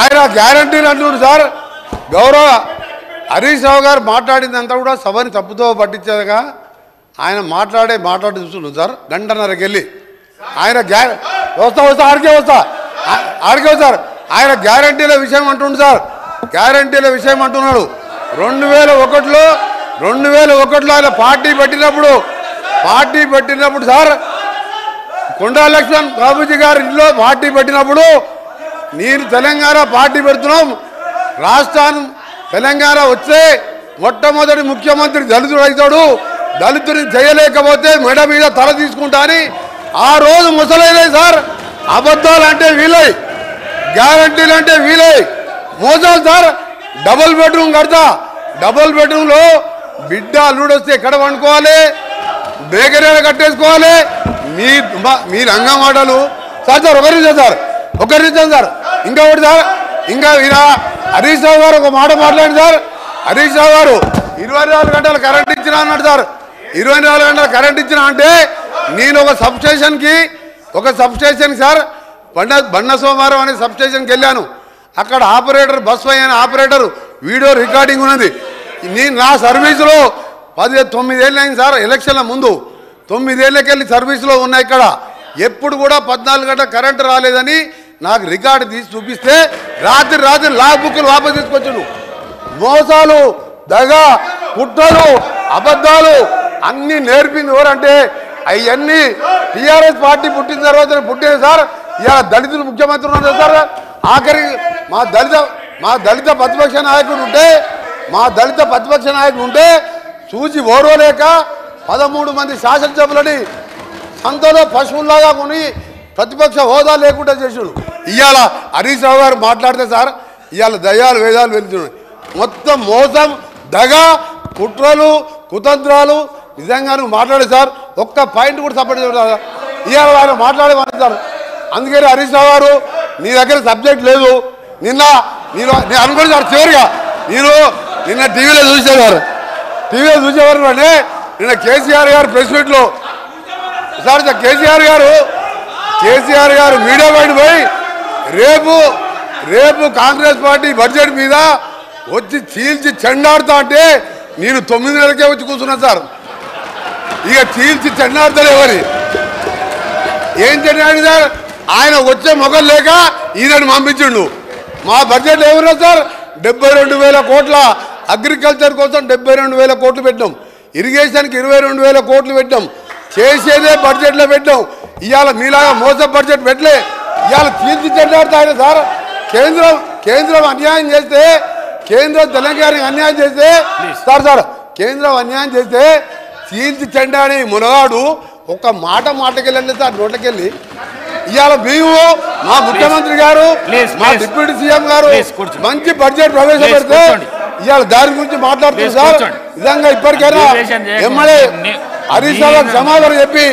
ఆయన గ్యారంటీలు అంటున్నాడు సార్. గౌరవ హరీష్ రావు గారు మాట్లాడిందంతా కూడా సభని తప్పుతో పట్టించేదిగా ఆయన మాట్లాడి చూస్తున్నాడు సార్. గంటన్నరకి వెళ్ళి ఆయన ఆడికే వస్తారు. ఆయన గ్యారంటీల విషయం అంటుండు సార్. గ్యారంటీల విషయం అంటున్నాడు. 2001లో ఆయన పార్టీ పెట్టినప్పుడు సార్ కొండా లక్ష్మణ్ బాబుజీ గారి ఇంట్లో పార్టీ పెట్టినప్పుడు నేను తెలంగాణ పార్టీ పెడుతున్నాం, రాష్ట్రాన్ని తెలంగాణ వచ్చే మొట్టమొదటి ముఖ్యమంత్రి దళితుడు అవుతాడు, దళితుడిని చేయలేకపోతే మెడ మీద తల తీసుకుంటా అని ఆ రోజు ముసలైనాయి సార్. అబద్ధాలు అంటే వీలై, గ్యారంటీలు అంటే వీలై, మోసాలు సార్. డబుల్ బెడ్రూమ్ కడతా, డబుల్ బెడ్రూమ్లో బిడ్డ అల్లుడు వస్తే ఎక్కడ వండుకోవాలి, బేకరీలు కట్టేసుకోవాలి. మీ రంగం మాటలు సార్. ఒక నిమిషం సార్. ఇంకొకటి సార్, ఇంకా హరీష్ రావు గారు ఒక మాట మాట్లాడి సార్. హరీష్ రావు గారు 24 గంటలు కరెంట్ ఇచ్చినా అన్నాడు సార్. 24 గంటలు కరెంట్ ఇచ్చినా అంటే నేను ఒక సబ్స్టేషన్ సార్ బండ సోమవారం అనే సబ్స్టేషన్కి వెళ్ళాను. అక్కడ ఆపరేటర్ బస్ అనే ఆపరేటర్ వీడియో రికార్డింగ్ ఉన్నది. నేను నా సర్వీసులో 9 ఏళ్ళు అయింది సార్. ఎలక్షన్ల ముందు 9 ఏళ్ళకెళ్ళి సర్వీసులో ఉన్నాయి. ఇక్కడ ఎప్పుడు కూడా 14 గంటల కరెంటు రాలేదని నాకు రికార్డు తీసి చూపిస్తే రాత్రి లా బుక్లు వాపసు తీసుకొచ్చాను. మోసాలు, దగా, కుట్రలు, అబద్ధాలు అన్నీ నేర్పింది ఎవరంటే అవన్నీ టీఆర్ఎస్ పార్టీ పుట్టిన తర్వాత పుట్టింది సార్. ఇలా దళితులు ముఖ్యమంత్రి ఉన్నారు సార్. ఆఖరికి మా దళిత ప్రతిపక్ష నాయకుడు ఉంటే చూసి ఓర్వలేక 13 మంది శాసనసభ్యులని సంతలో పశువుల్లాగా కొని ప్రతిపక్ష హోదా లేకుండా చేసాడు. ఇవాళ హరీష్ రావు గారు మాట్లాడితే సార్ ఇవాళ దయ్యాలు వేదాలు వెళ్తున్నాయి. మొత్తం మోసం, దగ, కుట్రలు, కుతంత్రాలు. నిజంగా నువ్వు మాట్లాడే సార్ ఒక్క పాయింట్ కూడా సపోర్ట్ చేయాలి. ఇవాళ ఆయన మాట్లాడేవారు సార్. అందుకని హరీష్ రావు గారు నీ దగ్గర సబ్జెక్ట్ లేదు. నేను అనుకోండి సార్. చివరిగా నిన్న టీవీలో చూసేవారు అంటే నిన్న కేసీఆర్ గారు ప్రెస్ మీట్లో సార్ కేసీఆర్ గారు మీడియా బయట పోయి రేపు కాంగ్రెస్ పార్టీ బడ్జెట్ మీద వచ్చి చీల్చి చెండాడుతా అంటే నేను 9 నెలలకే వచ్చి కూర్చున్నా సార్. ఇక చీల్చి చెండాడుతాడు ఎవరి ఏం చెండాడు సార్. ఆయన వచ్చే మొగలు లేక ఈయనని పంపించిండు. మా బడ్జెట్ ఏమన్నా సార్ 72,000 కోట్ల అగ్రికల్చర్ కోసం 72,000 కోట్లు పెట్టాం. ఇరిగేషన్కి 22,000 కోట్లు పెట్టాం. చేసేదే బడ్జెట్లో పెట్టాం. ఇవాళ మీలాగా మోసం బడ్జెట్ పెట్టలే. ఇవాళ చీల్చి చెండాడుతాడు సార్. కేంద్రం అన్యాయం చేస్తే, కేంద్రం తెలంగాణకి అన్యాయం చేస్తే సార్ కేంద్రం అన్యాయం చేస్తే చీల్చి చెండాడి మునగాడు ఒక్క మాటకెళ్ళండి సార్ నోట్లకెళ్ళి. ఇవాళ మేము మా ముఖ్యమంత్రి గారు, మా డిప్యూటీ సీఎం గారు మంచి బడ్జెట్ ప్రవేశపెడితే ఇవాళ దాని గురించి మాట్లాడుతున్నారు సార్. నిజంగా ఇప్పటికైనా ఎమ్మెల్యే హరీష్ రావు సమాధానం చెప్పి